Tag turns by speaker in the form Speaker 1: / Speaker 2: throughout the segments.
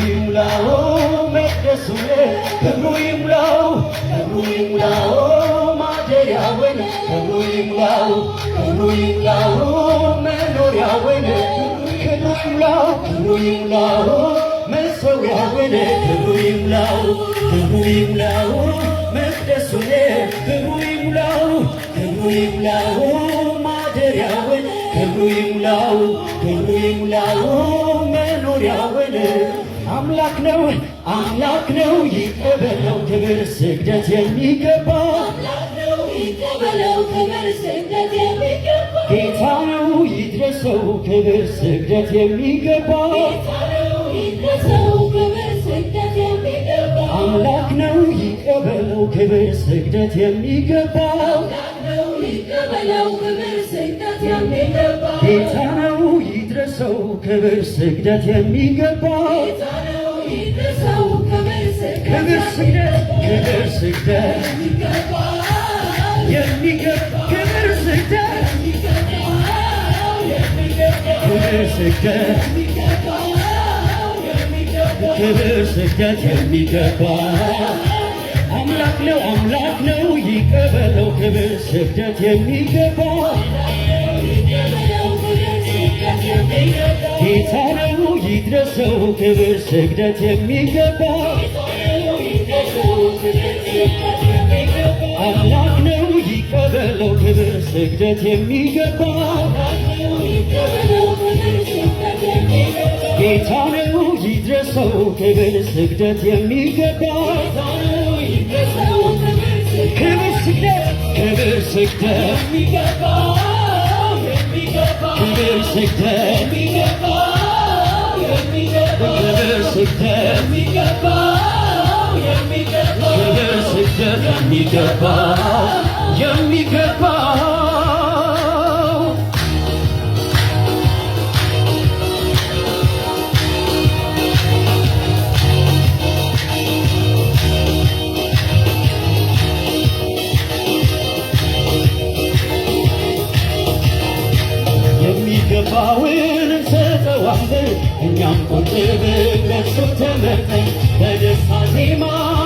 Speaker 1: ይሙላው መቅደሱን ክብሩ ይሙላው ክብሩ ይሙላው ማደሪያውን ክብሩ ይሙላው ክብሩ ይሙላው መኖሪያውን ክብሩ ይሙላው ክብሩ ይሙላው መሠዊያውን ክብሩ ይሙላው ክብሩ ይሙላው መቅደሱን ክብሩ ይሙላው ክብሩ ይሙላው ማደሪያውን ክብሩ ይሙላው ክብሩ ይሙላው መኖሪያውን አምላክ ነው ይቀበለው ክብር ስግደት የሚገባው ጌታ ነው ይድረሰው ክብር ስግደት የሚገባው አምላክ ነው ይቀበለው ክብር ስግደት የሚገባው ጌታ ነው ይድረሰው ክብር ስግደት የሚገባው ክብር ስግደት ክብር ስግደት የሚገባ ክብር ስግደት ክብር ስግደት ክብር ስግደት የሚገባ አምላክ ነው ይቀበለው ክብር ስግደት የሚገባ ጌታ ነው ይድረሰው ክብር ስግደት የሚገባ አምላክ ነው ይቀበለው ክብር ስግደት የሚገባ ጌታ ነው ይድረሰው ክብር ስግደት የሚገባ ክብር ስግደት ክብር ስግደት ክብር ስግደት ክብር ስግደት ክብር ስግደት የሚገባው የሚገባውን እንሰጠዋለን እኛም ቆጥበን ለእሱ ተመርጠን በደስታ ዜማ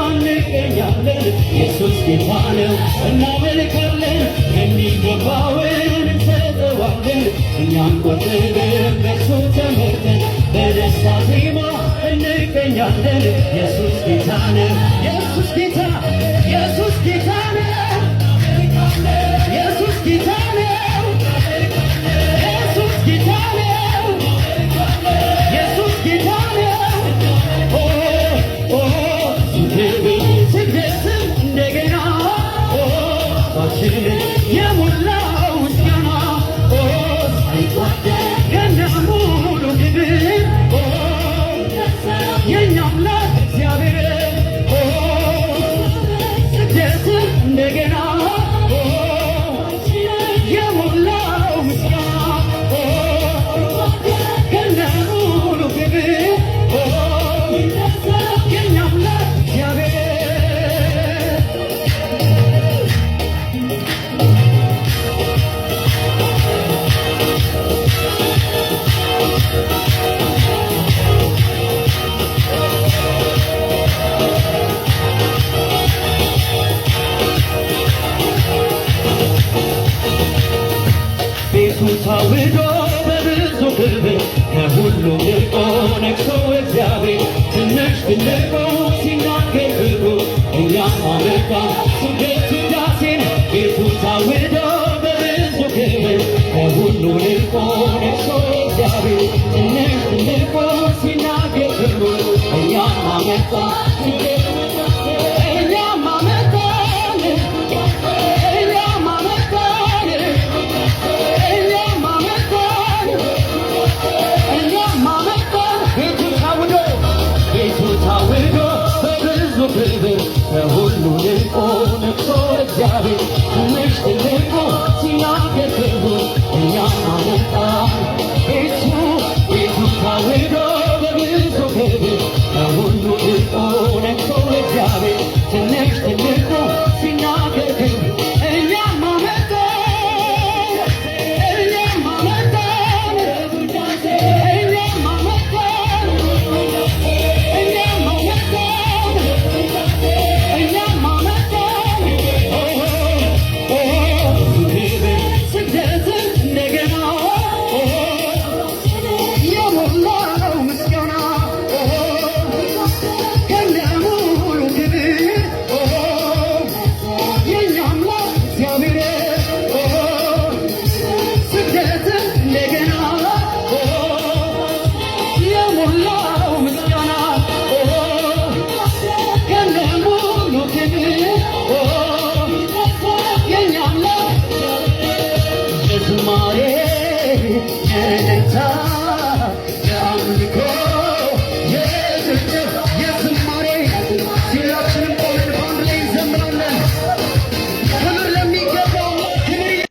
Speaker 1: እንገኛለን። ኢየሱስ ጌታ ነው እናመልካለን። የሚገባውን እንሰጠዋለን እኛም ቆጥበን ለእሱ ተመርጠን በደስታ ዜማ እንገኛለን። ኢየሱስ ጌታ ነው ኢየሱስ ጌታ ኢየሱስ ጌታ ነው ኢየሱስ ጌታ ነው የሞላው ምስጋና ገና ሙሉ ክብር የእኛ አምላክ እግዚአብሔር ስግደት እንደገና የሞላው ምስጋና ገና ሙሉ ክብር የእኛ አምላክ እግዚአብሔር ታውጆ በብዙ ክብር ከሁሉ ልቆ ነግሶ እግዚአብሔር ትንሽ ትልቁ ሲናገር ክብሩ እኛም አመጣን ስግደት ውዳሴን ቤቱ ታውጆ በብዙ ክብር ከሁሉ ልቆ ነግሶ እግዚአብሔር ትንሽ ትልቁ ሲናገር ክብሩ እኛም አመጣን ስግደት ክብር ከሁሉ ልቆ ነግሶ እግዚአብሔር ትንሽ ትልቁ ሲናገር ክብሩ እኛም አመጣን ቤቱ ታውጆ በብዙ ክብር ከሁሉ ልቆ ነግሶ ዝማሬ እልልታ